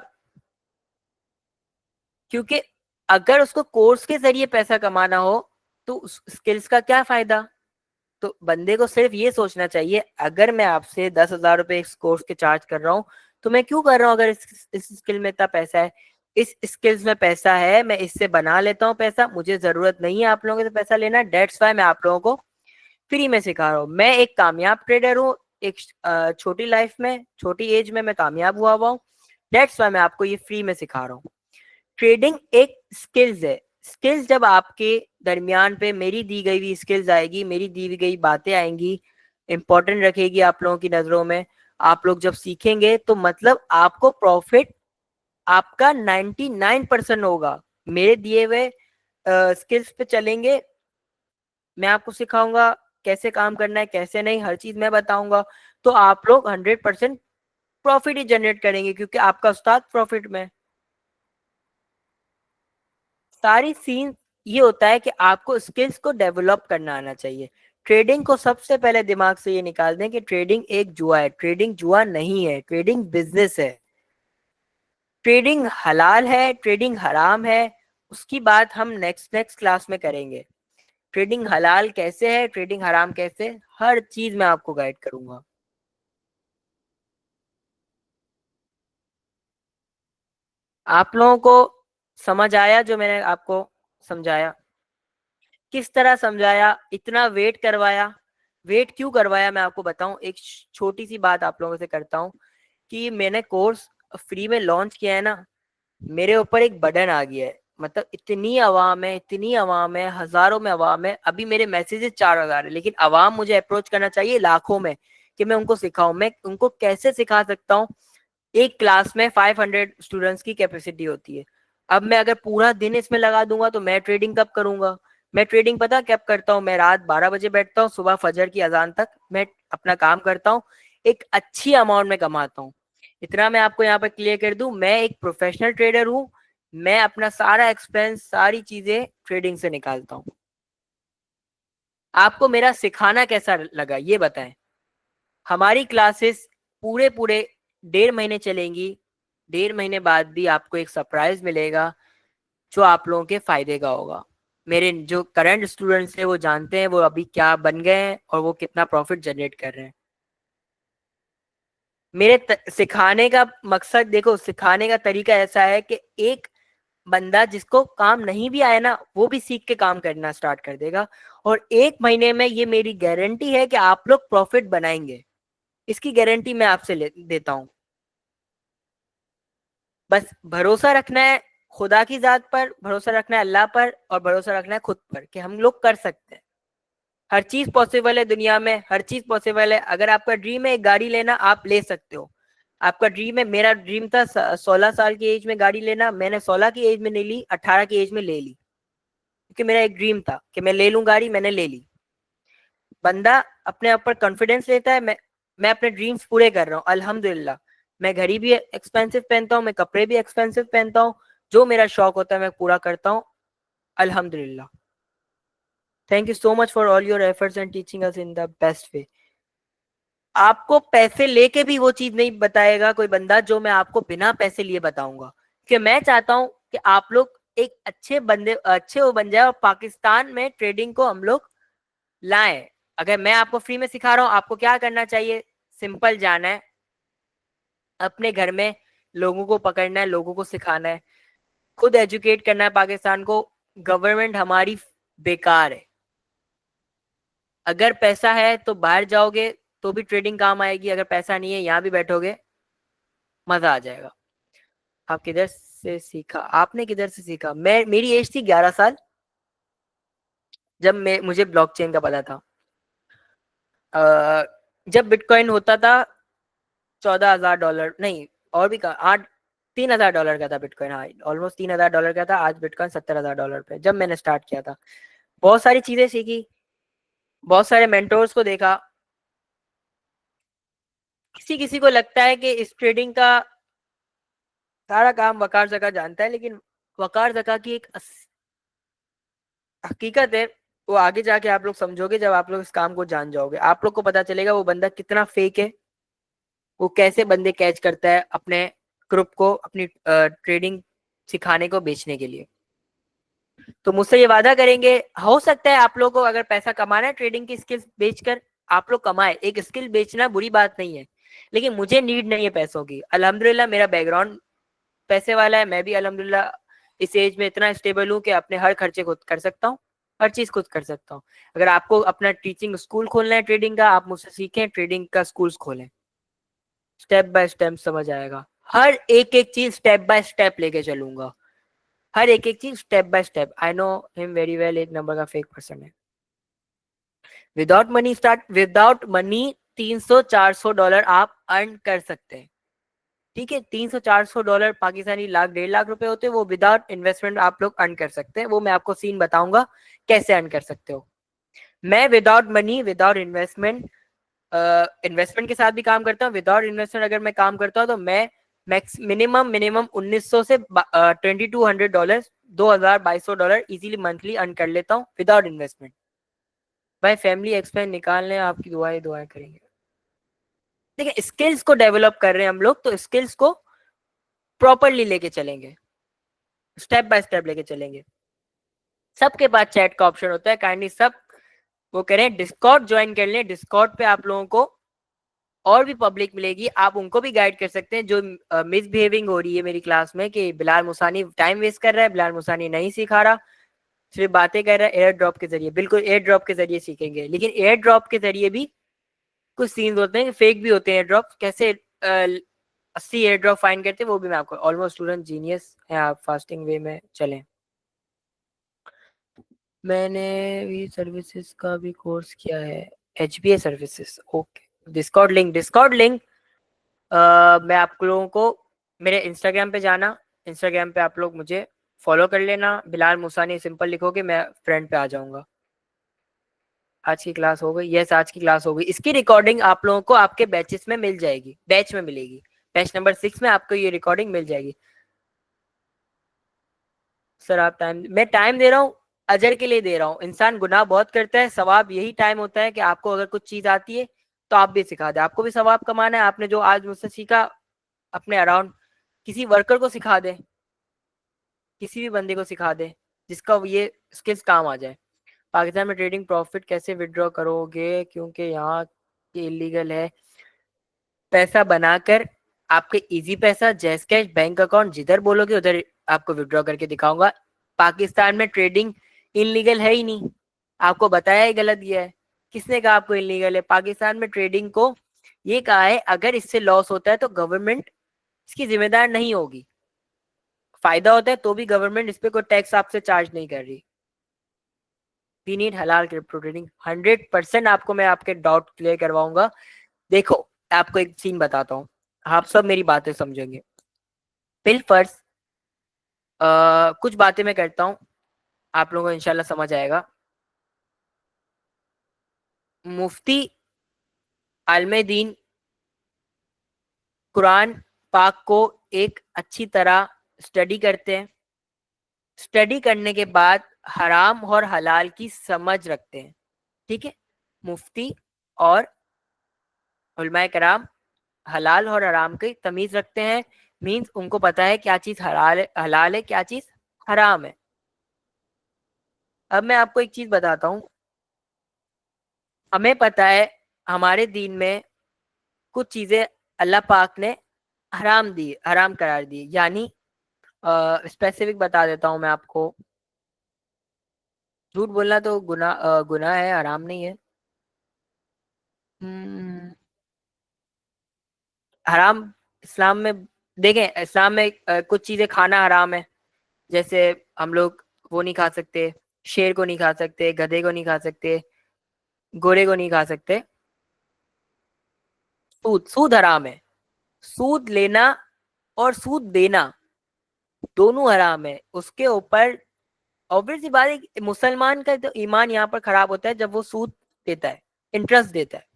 [SPEAKER 1] क्योंकि अगर उसको कोर्स के जरिए पैसा कमाना हो, तो उस स्किल्स का क्या फायदा। तो बंदे को सिर्फ ये सोचना चाहिए, अगर मैं आपसे 10,000 रुपए इस कोर्स के चार्ज कर रहा हूँ, तो मैं क्यों कर रहा हूँ, अगर इस स्किल में इतना पैसा है, इस स्किल्स में पैसा है, मैं इससे बना लेता हूँ पैसा, मुझे जरूरत नहीं है आप लोगों से पैसा लेना। डेट्स वाई मैं आप लोगों को फ्री में सिखा रहा हूँ। मैं एक कामयाब ट्रेडर हूँ, एक छोटी लाइफ में, छोटी एज में मैं कामयाब हुआ हूँ। डेट्स वाई मैं आपको ये फ्री में सिखा रहा हूँ। ट्रेडिंग एक स्किल्स है। स्किल्स जब आपके दरमियान पे मेरी दी गई हुई स्किल्स आएगी, मेरी दी गई बातें आएंगी, इंपॉर्टेंट रखेगी आप लोगों की नजरों में, आप लोग जब सीखेंगे, तो मतलब आपको प्रॉफिट आपका 99% होगा। मेरे दिए हुए स्किल्स पे चलेंगे, मैं आपको सिखाऊंगा कैसे काम करना है, कैसे नहीं, हर चीज मैं बताऊंगा, तो आप लोग 100% प्रॉफिट ही जनरेट करेंगे, क्योंकि आपका उस्ताद प्रॉफिट में। सारी सीन ये होता है कि आपको स्किल्स को डेवलप करना आना चाहिए। ट्रेडिंग को सबसे पहले दिमाग से ये निकाल दें कि ट्रेडिंग एक जुआ है। ट्रेडिंग जुआ नहीं है, ट्रेडिंग बिजनेस है। ट्रेडिंग हलाल है, ट्रेडिंग हराम है, उसकी बात हम नेक्स्ट नेक्स्ट क्लास में करेंगे। ट्रेडिंग हलाल कैसे है, ट्रेडिंग हराम कैसे, हर चीज मैं आपको गाइड करूंगा। आप लोगों को समझ आया जो मैंने आपको समझाया? किस तरह समझाया, इतना वेट करवाया? वेट क्यों करवाया मैं आपको बताऊं। एक छोटी सी बात आप लोगों से करता हूं, कि मैंने कोर्स फ्री में लॉन्च किया है ना, मेरे ऊपर एक बटन आ गया है। मतलब इतनी आवाम है, इतनी आवाम है, हजारों में आवाम है। अभी मेरे मैसेजेस 4,000 है, लेकिन आवाम मुझे अप्रोच करना चाहिए लाखों में, कि मैं उनको सिखाऊं। मैं उनको कैसे सिखा सकता हूँ? एक क्लास में 500 स्टूडेंट्स की कैपेसिटी होती है। अब मैं अगर पूरा दिन इसमें लगा दूंगा, तो मैं ट्रेडिंग कब करूंगा? मैं ट्रेडिंग पता कब करता हूँ? मैं रात 12 बजे बैठता हूँ, सुबह फजर की अजान तक मैं अपना काम करता हूँ, एक अच्छी अमाउंट में कमाता हूँ। इतना मैं आपको यहाँ पर क्लियर कर दूं, मैं एक प्रोफेशनल ट्रेडर हूँ। मैं अपना सारा एक्सपेंस, सारी चीजें ट्रेडिंग से निकालता हूँ। आपको मेरा सिखाना कैसा लगा ये बताएं। हमारी क्लासेस पूरे पूरे 1.5 महीने चलेंगी। 1.5 महीने बाद भी आपको एक सरप्राइज मिलेगा, जो आप लोगों के फायदे का होगा। मेरे जो करंट स्टूडेंट्स हैं वो जानते हैं वो अभी क्या बन गए हैं और वो कितना प्रॉफिट जनरेट कर रहे हैं। मेरे सिखाने का मकसद देखो, सिखाने का तरीका ऐसा है कि एक बंदा जिसको काम नहीं भी आया ना, वो भी सीख के काम करना स्टार्ट कर देगा। और 1 महीने में ये मेरी गारंटी है कि आप लोग प्रॉफिट बनाएंगे। इसकी गारंटी मैं आपसे देता हूँ। बस भरोसा रखना है खुदा की जात पर, भरोसा रखना है अल्लाह पर, और भरोसा रखना है खुद पर, कि हम लोग कर सकते हैं। हर चीज पॉसिबल है दुनिया में, हर चीज पॉसिबल है। अगर आपका ड्रीम है एक गाड़ी लेना, आप ले सकते हो। आपका ड्रीम है, मेरा ड्रीम था 16 साल की एज में गाड़ी लेना, मैंने 16 की एज में नहीं ली, 18 की एज में ले ली, क्योंकि मेरा एक ड्रीम था कि मैं ले लूं गाड़ी, मैंने ले ली। बंदा अपने ऊपर कॉन्फिडेंस लेता है। मैं अपने ड्रीम्स पूरे कर रहा हूँ अल्हम्दुलिल्लाह। मैं घड़ी भी एक्सपेंसिव पहनता हूँ, मैं कपड़े भी एक्सपेंसिव पहनता हूँ, जो मेरा शौक होता है मैं पूरा करता हूँ अल्हम्दुलिल्लाह। Thank you so much for all your efforts and teaching us in the best way. आपको पैसे लेके भी वो चीज नहीं बताएगा कोई बंदा जो मैं आपको बिना पैसे लिए बताऊंगा, कि मैं चाहता हूं कि आप लोग एक अच्छे बंदे, अच्छे वो बन जाए और पाकिस्तान में ट्रेडिंग को हम लोग लाएं। अगर मैं आपको फ्री में सिखा रहा हूं, आपको क्या करना चाहिए? सिंपल जाना है अपने घर में, लोगों को पकड़ना है, लोगों को सिखाना है, खुद एजुकेट करना है पाकिस्तान को। गवर्नमेंट हमारी बेकार है। अगर पैसा है तो बाहर जाओगे तो भी ट्रेडिंग काम आएगी, अगर पैसा नहीं है यहाँ भी बैठोगे मजा आ जाएगा। आप किधर से सीखा? आपने किधर से सीखा? मैं, मेरी एज थी 11 साल जब मैं, मुझे ब्लॉकचेन का पता था। जब बिटकॉइन होता था $14,000, नहीं और भी कहा, 3,000 डॉलर का था बिटकॉइन। हाँ, ऑलमोस्ट $3,000 का था। आज बिटकॉइन $70,000 पे, जब मैंने स्टार्ट किया था। बहुत सारी चीजें सीखी, बहुत सारे मेंटोर्स को देखा। किसी किसी को लगता है कि इस ट्रेडिंग का सारा काम वकार जका जानता है, लेकिन वकार जका की एक हकीकत है, वो आगे जाके आप लोग समझोगे जब आप लोग इस काम को जान जाओगे। आप लोग को पता चलेगा वो बंदा कितना फेक है, वो कैसे बंदे कैच करता है अपने ग्रुप को अपनी ट्रेडिंग सिखाने को, बेचने के लिए। तो मुझसे ये वादा करेंगे, हो सकता है आप लोग को अगर पैसा कमाना है ट्रेडिंग की स्किल्स बेचकर, आप लोग कमाए। एक स्किल बेचना बुरी बात नहीं है, लेकिन मुझे नीड नहीं है पैसों की। अल्हम्दुलिल्लाह मेरा बैकग्राउंड पैसे वाला है। मैं भी अल्हम्दुलिल्लाह इस एज में इतना स्टेबल हूँ कि अपने हर खर्चे खुद कर सकता हूँ, हर चीज खुद कर सकता हूँ। अगर आपको अपना टीचिंग स्कूल खोलना है ट्रेडिंग का, आप मुझसे सीखें, ट्रेडिंग का स्कूल खोलें। स्टेप बाय स्टेप समझ आएगा, हर एक एक चीज स्टेप बाय स्टेप लेके चलूंगा, हर एक एक चीज step by step. I know him very well, एक नंबर का फेक पर्सन है। Without money start, without money $300-400 आप अर्न कर सकते हैं। ठीक है, $300-400 पाकिस्तानी लाख 1.5 लाख रुपए होते हैं, वो विदाउट इन्वेस्टमेंट आप लोग अर्न कर सकते हैं। वो मैं आपको सीन बताऊंगा कैसे अर्न कर सकते हो। मैं without money, without investment, investment के साथ भी काम करता हूँ। विदाउट इन्वेस्टमेंट अगर मैं काम करता हूँ तो मैं मैक्स मिनिमम मिनिमम 1900 से $2200, 2200 इजीली मंथली अर्न कर लेता हूँ विदाउट इन्वेस्टमेंट। भाई फैमिली एक्सपेंस निकालने आपकी दुआएं दुआएं करेंगे। देखिए स्किल्स को डेवलप कर रहे हैं हम लोग, तो स्किल्स को प्रॉपरली लेके चलेंगे, स्टेप बाय स्टेप लेके चलेंगे। सबके पास चैट का ऑप्शन होता है, काइंडली सब वो करें, डिस्कॉर्ड ज्वाइन कर लें। डिस्कॉर्ड पे आप लोगों को और भी पब्लिक मिलेगी, आप उनको भी गाइड कर सकते हैं जो मिसबिहेविंग हो रही है मेरी क्लास में, कि बिलाल मुसानी टाइम वेस्ट कर रहा है, बिलाल मुसानी नहीं सिखा रहा, सिर्फ बातें कर रहा है। एयर ड्रॉप के जरिए, बिल्कुल एयर ड्रॉप के जरिए सीखेंगे, लेकिन एयर ड्रॉप के जरिए भी कुछ सीन्स होते हैं, फेक भी होते हैं एयर ड्रॉप। कैसे 80 एयर ड्रॉप फाइंड करते हैं वो भी मैं आपको, ऑलमोस्ट स्टूडेंट जीनियस है आप, फास्टिंग वे में चलें। मैंने भी सर्विसेज का भी कोर्स किया है, HBA services. Okay, Discord link, Discord link मैं आप लोगों को, मेरे इंस्टाग्राम पे जाना, इंस्टाग्राम पे आप लोग मुझे फॉलो कर लेना, बिलाल मुसानी सिंपल लिखोगे मैं फ्रेंड पे आ जाऊंगा। आज की क्लास हो गई? यस, आज की क्लास हो गई। इसकी रिकॉर्डिंग आप लोगों को आपके बैचेस में मिल जाएगी, बैच में मिलेगी, बैच नंबर 6 में आपको ये रिकॉर्डिंग मिल जाएगी। सर आप टाइम, मैं टाइम दे रहा हूँ अजर के लिए दे रहा हूँ। इंसान गुनाह बहुत करता है, सवाब यही टाइम होता है कि आपको अगर कुछ चीज आती है तो आप भी सिखा दे, आपको भी सवाब कमाना है। आपने जो आज मुझसे सीखा अपने अराउंड किसी वर्कर को सिखा दे, किसी भी बंदे को सिखा दे जिसका ये स्किल्स काम आ जाए। पाकिस्तान में ट्रेडिंग प्रॉफिट कैसे विड्रॉ करोगे, क्योंकि यहाँ इलीगल है। पैसा बनाकर आपके इजी पैसा, जैस कैश, बैंक अकाउंट जिधर बोलोगे उधर आपको विड्रॉ करके दिखाऊंगा। पाकिस्तान में ट्रेडिंग इलीगल है ही नहीं, आपको बताया ही गलत दिया है। किसने कहा आपको इलीगल है? पाकिस्तान में ट्रेडिंग को ये कहा है अगर इससे लॉस होता है तो गवर्नमेंट इसकी जिम्मेदार नहीं होगी, फायदा होता है तो भी गवर्नमेंट इस पे कोई टैक्स आपसे चार्ज नहीं कर रही। वी नीड हलाल क्रिप्टो ट्रेडिंग। 100% आपको मैं आपके डाउट क्लियर करवाऊंगा। देखो आपको एक सीन बताता हूँ, आप सब मेरी बातें समझेंगे। बिल फर्ज कुछ बातें मैं करता हूँ, आप लोगों को इंशाल्लाह समझ आएगा। मुफ्ती आलमे दीन कुरान पाक को एक अच्छी तरह स्टडी करते हैं, स्टडी करने के बाद हराम और हलाल की समझ रखते हैं, ठीक है। मुफ्ती और उलमाए कराम हलाल और हराम की तमीज रखते हैं, मीन्स उनको पता है क्या चीज हलाल है क्या चीज हराम है। अब मैं आपको एक चीज बताता हूँ। हमें पता है हमारे दीन में कुछ चीजें अल्लाह पाक ने हराम दी, हराम करार दी, यानी स्पेसिफिक बता देता हूँ मैं आपको। झूठ बोलना तो गुनाह है, हराम नहीं है। हम्म, हराम इस्लाम में, देखें इस्लाम में कुछ चीजें खाना हराम है। जैसे हम लोग वो नहीं खा सकते, शेर को नहीं खा सकते, गधे को नहीं खा सकते, घोड़े को नहीं खा सकते। सूद, सूद हराम है। सूद लेना और सूद देना दोनों हराम है। उसके ऊपर ऑब्वियस सी बात है, मुसलमान का तो ईमान यहाँ पर खराब होता है जब वो सूद देता है, इंटरेस्ट देता है,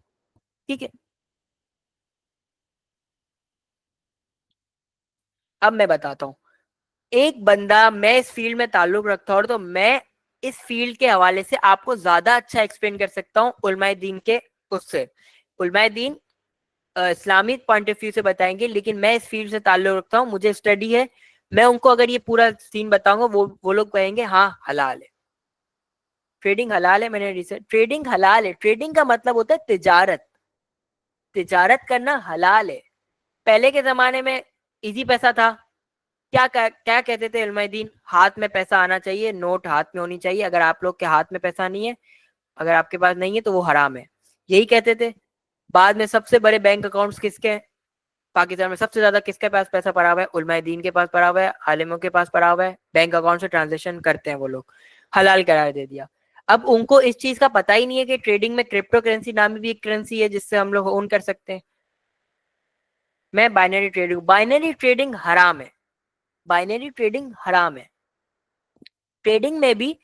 [SPEAKER 1] ठीक है। अब मैं बताता हूँ। एक बंदा, मैं इस फील्ड में ताल्लुक रखता हूँ तो मैं इस फील्ड के हवाले से आपको ज्यादा अच्छा एक्सप्लेन कर सकता हूँ उलमाए दीन के उससे। उलमाए दीन इस्लामिक पॉइंट ऑफ व्यू से बताएंगे, लेकिन मैं इस फील्ड से ताल्लुक रखता हूँ, मुझे स्टडी है। मैं उनको अगर ये पूरा सीन बताऊंगा, वो लोग कहेंगे हाँ हलाल है, ट्रेडिंग हलाल है। मैंने रिसर्च, ट्रेडिंग हलाल है। ट्रेडिंग का मतलब होता है तिजारत, तिजारत करना हलाल है। पहले के जमाने में इजी पैसा था। क्या कहते थे उलमाए दीन? हाथ में पैसा आना चाहिए, नोट हाथ में होनी चाहिए। अगर आप लोग के हाथ में पैसा नहीं है, अगर आपके पास नहीं है तो वो हराम है, यही कहते थे। बाद में सबसे बड़े बैंक अकाउंट्स किसके हैं? पाकिस्तान में सबसे ज्यादा किसके पास पैसा पड़ा हुआ है? उलमाए दीन के पास पड़ा हुआ है, आलिमों के पास पड़ा हुआ है। बैंक अकाउंट से ट्रांजेक्शन करते हैं वो लोग, हलाल करार दे दिया। अब उनको इस चीज का पता ही नहीं है कि ट्रेडिंग में क्रिप्टो करेंसी नाम भी एक करेंसी है जिससे हम लोग ओन कर सकते हैं। मैं बाइनरी ट्रेडिंग, बाइनरी ट्रेडिंग हराम है, बाइनरी ट्रेडिंग हराम है। ट्रेडिंग में भी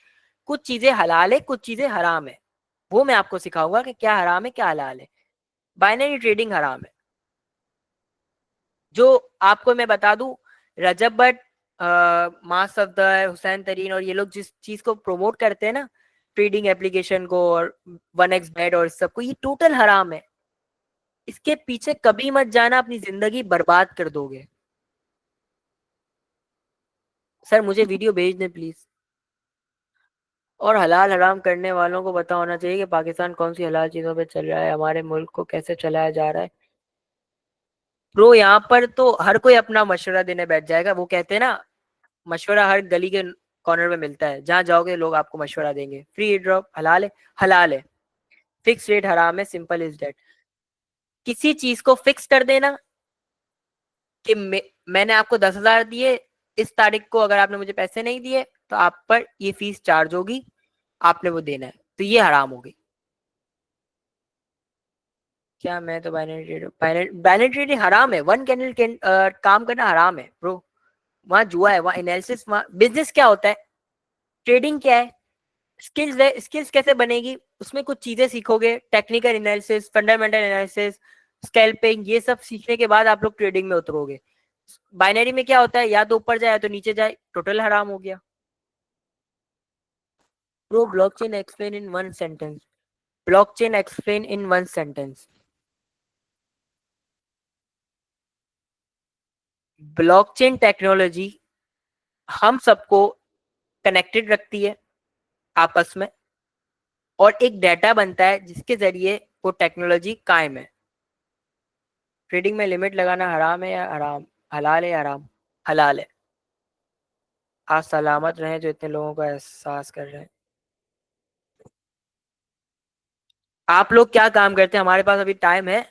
[SPEAKER 1] कुछ चीजें हलाल है, कुछ चीजें हराम है। वो मैं आपको सिखाऊंगा कि क्या हराम है क्या हलाल है। बाइनरी ट्रेडिंग हराम है। जो आपको मैं बता दूं, रजब भट्ट, मां सफदर, हुसैन तरीन और ये लोग जिस चीज को प्रमोट करते हैं ना, ट्रेडिंग एप्लीकेशन को और वन एक्स बेट और सबको, ये टोटल हराम है। इसके पीछे कभी मत जाना, अपनी जिंदगी बर्बाद कर दोगे। सर मुझे वीडियो भेज दें प्लीज। और हलाल हराम करने वालों को पता होना चाहिए कि पाकिस्तान कौन सी हलाल चीजों पे चल रहा है, हमारे मुल्क को कैसे चलाया जा रहा है। ब्रो यहाँ पर तो हर कोई अपना मशवरा देने बैठ जाएगा। वो कहते हैं ना, मशवरा हर गली के कॉर्नर में मिलता है, जहां जाओगे लोग आपको मशवरा देंगे। फ्री ड्रॉप हलाल है, हलाल है। फिक्स रेट हराम है, सिंपल इज दैट। किसी चीज को फिक्स कर देना कि मैंने आपको 10,000 दिए, इस तारीख को अगर आपने मुझे पैसे नहीं दिए तो आप पर ये फीस चार्ज होगी, आपने वो देना है, तो ये हराम होगी। क्या मैं तो बाइनरी ट्रेड, बाइनरी ट्रेडिंग हराम है। वन कैंडल काम करना हराम है ब्रो। वहां जुआ है, वहां एनालिसिस, वहां बिजनेस क्या होता है, ट्रेडिंग क्या है, स्किल्स है। स्किल्स कैसे बनेगी? उसमें कुछ चीजें सीखोगे, technical analysis, fundamental analysis, scalping, ये सब सीखने के बाद आप लोग ट्रेडिंग में उतरोगे। बाइनरी में क्या होता है, या तो ऊपर जाए या तो नीचे जाए, टोटल हराम हो गया। Pro blockchain explain in one sentence. Blockchain explain in one sentence. Blockchain technology हम सबको कनेक्टेड रखती है आपस में, और एक डाटा बनता है जिसके जरिए वो टेक्नोलॉजी कायम है। ट्रेडिंग में लिमिट लगाना हराम है या हराम, हलाल है या हराम? हलाल है। आज सलामत रहे जो इतने लोगों का एहसास कर रहे हैं। आप लोग क्या काम करते हैं? हमारे पास अभी टाइम है,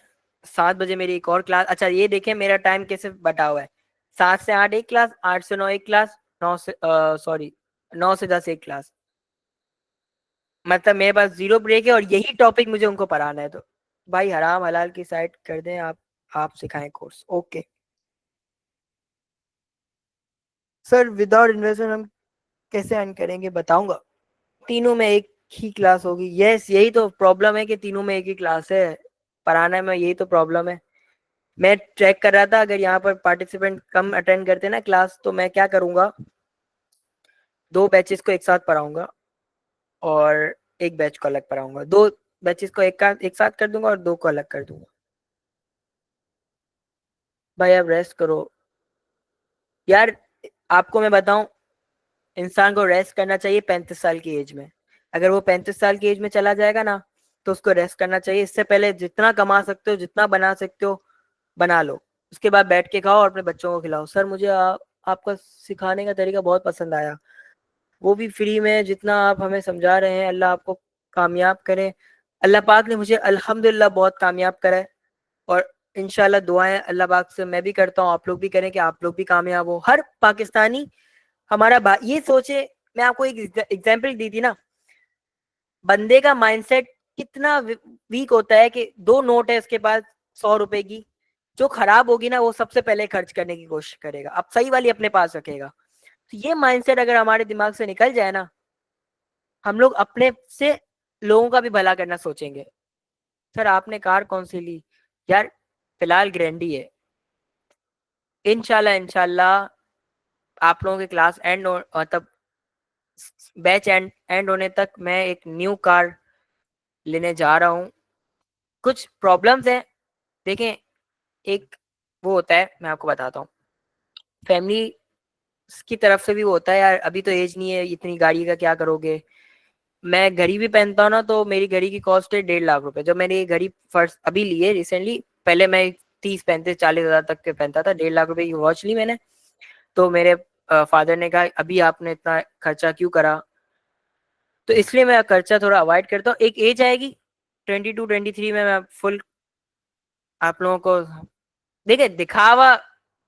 [SPEAKER 1] 7 बजे मेरी एक और क्लास। अच्छा ये देखें मेरा टाइम कैसे बटा हुआ है। 7 से 8 एक क्लास, 8 से 9 एक क्लास, 9 से 10 एक क्लास। मतलब मेरे पास जीरो ब्रेक है और यही टॉपिक मुझे उनको पढ़ाना है। तो भाई हराम हलाल की साइड कर दें आप सिखाएं course, okay. Sir without investment हम कैसे अर्न करेंगे, बताऊंगा। तीनों में एक ही क्लास होगी, यस यही तो प्रॉब्लम है कि तीनों में एक ही क्लास है पढ़ाने में, यही तो प्रॉब्लम है। मैं चेक कर रहा था, अगर यहाँ पर पार्टिसिपेंट कम अटेंड करते ना क्लास तो मैं क्या करूंगा, 2 बैचेस को एक साथ पढ़ाऊंगा और एक बैच को अलग पढ़ाऊंगा, 2 बैचेस को एक साथ कर दूंगा और 2 को अलग कर दूंगा। भाई अब रेस्ट करो यार। आपको मैं बताऊं, इंसान को रेस्ट करना चाहिए 35 साल की एज में। अगर वो 35 साल की एज में चला जाएगा ना, तो उसको रेस्ट करना चाहिए। इससे पहले जितना कमा सकते हो, जितना बना सकते हो बना लो। उसके बाद बैठ के खाओ और अपने बच्चों को खिलाओ। सर मुझे आपका सिखाने का तरीका बहुत पसंद आया, वो भी फ्री में। जितना आप हमें समझा रहे हैं, अल्लाह आपको कामयाब करे। अल्लाह पाक ने मुझे अल्हम्दुलिल्लाह बहुत कामयाब करा है, और इंशाल्लाह दुआएं अल्लाह पाक से मैं भी करता हूँ, आप लोग भी करें कि आप लोग भी कामयाब हो। हर पाकिस्तानी हमारा ये सोचे। मैं आपको एक एग्जांपल दी थी ना, बंदे का माइंडसेट कितना वीक होता है कि 2 नोट है उसके पास 100 रुपए की, जो खराब होगी ना वो सबसे पहले खर्च करने की कोशिश करेगा, अब सही वाली अपने पास रखेगा। तो ये माइंडसेट अगर हमारे दिमाग से निकल जाए ना, हम लोग अपने से लोगों का भी भला करना सोचेंगे। सर आपने कार कौन सी ली? यार फिलहाल ग्रैंडी है। इंशाल्लाह इंशाल्लाह आप लोगों की क्लास एंड तब बैच एंड होने तक मैं एक न्यू कार लेने जा रहा हूँ। कुछ प्रॉब्लम्स हैं, देखें। एक वो होता है, मैं आपको बताता हूँ, फैमिली की तरफ से भी वो होता है, यार अभी तो एज नहीं है, इतनी गाड़ी का क्या करोगे। मैं घड़ी भी पहनता हूँ ना, तो मेरी घड़ी की कॉस्ट है 1.5 लाख रुपए। जब मैंने ये घड़ी फर्स्ट अभी ली है रिसेंटली, पहले मैं 30 35 40 हजार तक के पहनता था, 1.5 लाख रुपए की वॉच ली मैंने। तो मेरे फादर ने कहा अभी आपने इतना खर्चा क्यों करा, तो इसलिए मैं खर्चा थोड़ा अवॉइड करता हूँ। एक एज आएगी 22 23 में मैं फुल आप लोगों को। देखिए दिखावा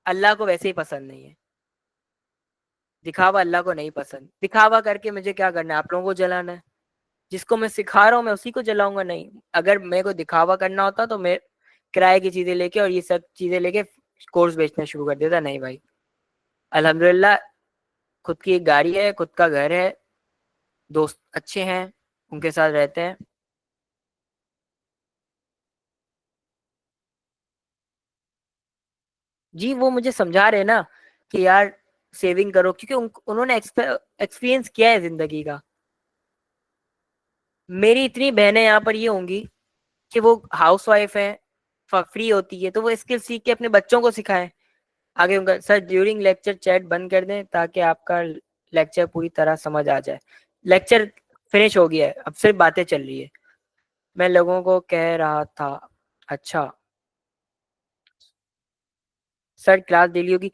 [SPEAKER 1] अल्लाह को वैसे ही पसंद नहीं है, दिखावा अल्लाह को नहीं पसंद। दिखावा करके मुझे क्या करना है, आप लोगों को जलाना है। जिसको मैं सिखा रहा हूँ मैं उसी को जलाऊंगा नहीं। अगर मेरे को दिखावा करना होता तो मैं किराए की चीजें लेके और ये सब चीजें लेके कोर्स बेचना शुरू कर देता। नहीं भाई, अल्हम्दुलिल्लाह खुद की एक गाड़ी है, खुद का घर है, दोस्त अच्छे हैं, उनके साथ रहते हैं। जी वो मुझे समझा रहे ना कि यार सेविंग करो, क्योंकि उन्होंने एक्सपीरियंस किया है जिंदगी का। मेरी इतनी बहनें यहाँ पर ये होंगी कि वो हाउस वाइफ है, फ्री होती है, तो वो स्किल सीख के अपने बच्चों को सिखाएं आगे उनका। सर ड्यूरिंग लेक्चर चैट बंद कर दें ताकि आपका लेक्चर पूरी तरह समझ आ जाए। लेक्चर फिनिश हो गया है, अब सिर्फ बातें चल रही है। मैं लोगों को कह रहा था। अच्छा सर क्लास डेली होगी।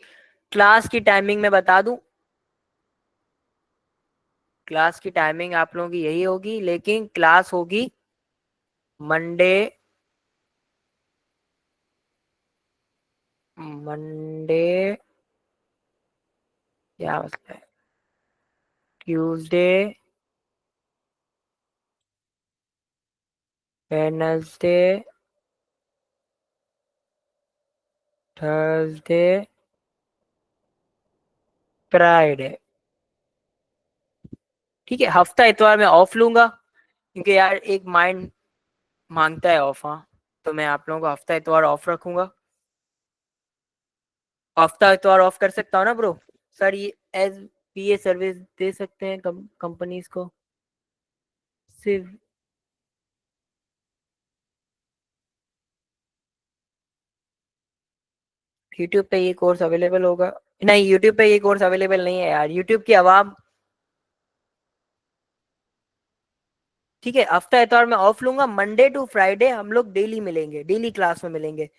[SPEAKER 1] क्लास की टाइमिंग मैं बता दूं, क्लास की टाइमिंग आप लोगों की यही होगी, लेकिन क्लास होगी मंडे, मंडे क्या मतलब है, ट्यूसडे, वेडनेसडे, थर्सडे, फ्राइडे। ठीक है, हफ्ता इतवार में ऑफ लूंगा, क्योंकि यार एक माइंड मांगता है ऑफ। हाँ, तो मैं आप लोगों को हफ्ता इतवार ऑफ रखूंगा। हफ्ता इतवार ऑफ कर सकता हूँ ना ब्रो? सर ये एज पीए सर्विस दे सकते हैं कंपनीज को सिर्फ। यूट्यूब पे ये कोर्स अवेलेबल होगा? नहीं, यूट्यूब पे ये कोर्स अवेलेबल नहीं है यार, यूट्यूब की आवाम। ठीक है, हफ्ता इतवार में ऑफ लूंगा, मंडे टू फ्राइडे हम लोग डेली मिलेंगे, डेली क्लास में मिलेंगे।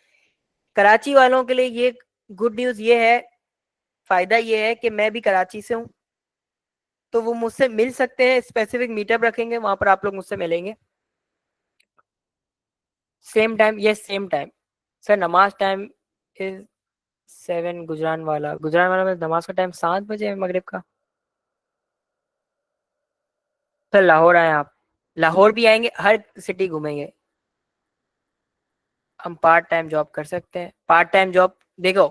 [SPEAKER 1] कराची वालों के लिए ये गुड न्यूज ये है, फायदा ये है कि मैं भी कराची से हूँ, तो वो मुझसे मिल सकते हैं। स्पेसिफिक मीटअप रखेंगे, वहां पर आप लोग मुझसे मिलेंगे। Same time, yes same time. Sir नमाज टाइम इज 7। गुजरान वाला में नमाज का टाइम 7 बजे है मगरिब का। सर लाहौर आए आप? लाहौर भी आएंगे, हर सिटी घूमेंगे। हम पार्ट टाइम जॉब कर सकते हैं। पार्ट टाइम जॉब देखो,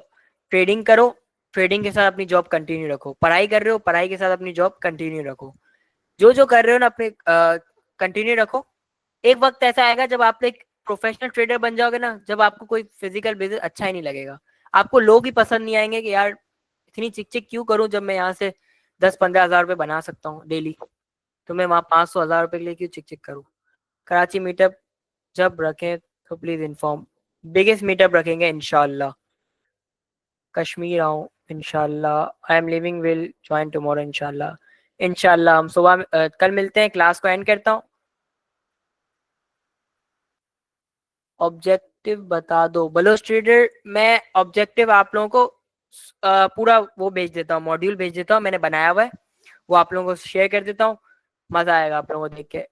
[SPEAKER 1] ट्रेडिंग करो, ट्रेडिंग के साथ अपनी जॉब कंटिन्यू रखो। पढ़ाई कर रहे हो, पढ़ाई के साथ अपनी जॉब कंटिन्यू रखो। जो जो कर रहे हो ना अपने कंटिन्यू रखो। एक वक्त ऐसा आएगा जब आप एक प्रोफेशनल ट्रेडर बन जाओगे ना, जब आपको कोई फिजिकल बिजनेस अच्छा ही नहीं लगेगा। आपको लोग ही पसंद नहीं आएंगे कि यार इतनी चिक चिक क्यों करूं जब मैं यहाँ से 10-15 हज़ार रुपये बना सकता हूँ डेली, तो मैं वहाँ 500-1000 रुपये के लिए क्यों चिक चिक करूँ। कराची मीटअप जब रखें तो प्लीज इन्फॉर्म। बिगेस्ट मीटअप रखेंगे इंशाल्लाह। कश्मीर आऊँ इंशाल्लाह। I am living, will join tomorrow इंशाल्लाह। इंशाल्लाह हम सुबह कल मिलते हैं, क्लास को एंड करता हूँ। ऑब्जेक्टिव बता दो बलोच ट्रेडर। मैं ऑब्जेक्टिव आप लोगों को पूरा वो भेज देता हूँ, मॉड्यूल भेज देता हूँ, मैंने बनाया हुआ है, वो आप लोगों को शेयर कर देता हूँ। मजा आएगा आप लोगों को देख के।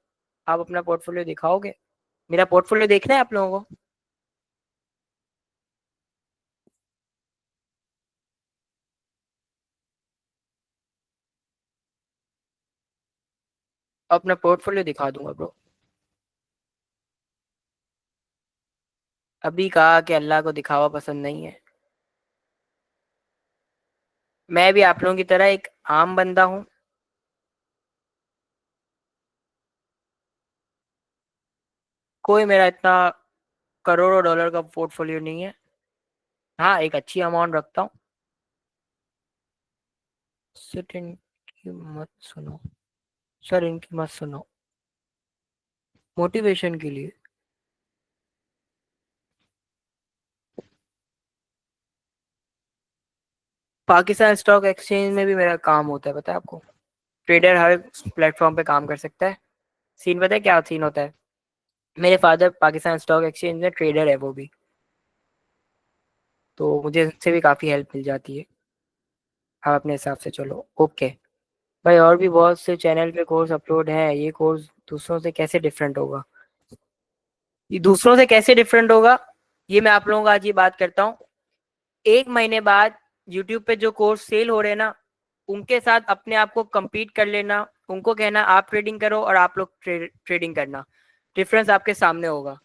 [SPEAKER 1] आप अपना पोर्टफोलियो दिखाओगे? मेरा पोर्टफोलियो देखना है आप लोगों को? अपना पोर्टफोलियो दिखा दूंगा ब्रो। अभी कहा कि अल्लाह को दिखावा पसंद नहीं है। मैं भी आप लोगों की तरह एक आम बंदा हूँ। कोई मेरा इतना करोड़ों डॉलर का पोर्टफोलियो नहीं है। हाँ, एक अच्छी अमाउंट रखता हूँ। सिट इनकी मत सुनो सर, इनकी मत सुनो, मोटिवेशन के लिए। पाकिस्तान स्टॉक एक्सचेंज में भी मेरा काम होता है, पता है आपको? ट्रेडर हर प्लेटफॉर्म पे काम कर सकता है। सीन पता है क्या सीन होता है? मेरे फादर पाकिस्तान स्टॉक एक्सचेंज में ट्रेडर है वो भी, तो मुझे उससे भी काफ़ी हेल्प मिल जाती है। आप अपने हिसाब से चलो, ओके। भाई और भी बहुत से चैनल पे कोर्स अपलोड है, ये कोर्स दूसरों से कैसे डिफरेंट होगा? ये दूसरों से कैसे डिफरेंट होगा, ये मैं आप लोगों को आज ये बात करता हूँ। 1 महीने बाद यूट्यूब पे जो कोर्स सेल हो रहे हैं ना, उनके साथ अपने आप को compete कर लेना। उनको कहना आप ट्रेडिंग करो और आप लोग ट्रेडिंग करना, डिफरेंस आपके सामने होगा।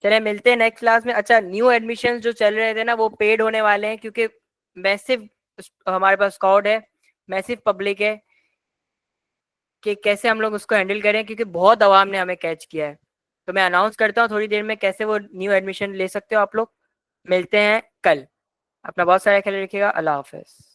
[SPEAKER 1] चले मिलते हैं नेक्स्ट क्लास में। अच्छा, न्यू एडमिशन जो चल रहे थे ना, वो पेड होने वाले हैं, क्योंकि मैसिव हमारे पास क्राउड है, मैसिव पब्लिक है, कि कैसे हम लोग उसको हैंडल करें, क्योंकि बहुत आवाम ने हमें कैच किया है। तो मैं अनाउंस करता हूँ थोड़ी देर में कैसे वो न्यू एडमिशन ले सकते हो आप लोग। मिलते हैं कल। अपना बहुत सारा ख्याल रखिएगा। अल्लाह हाफिज।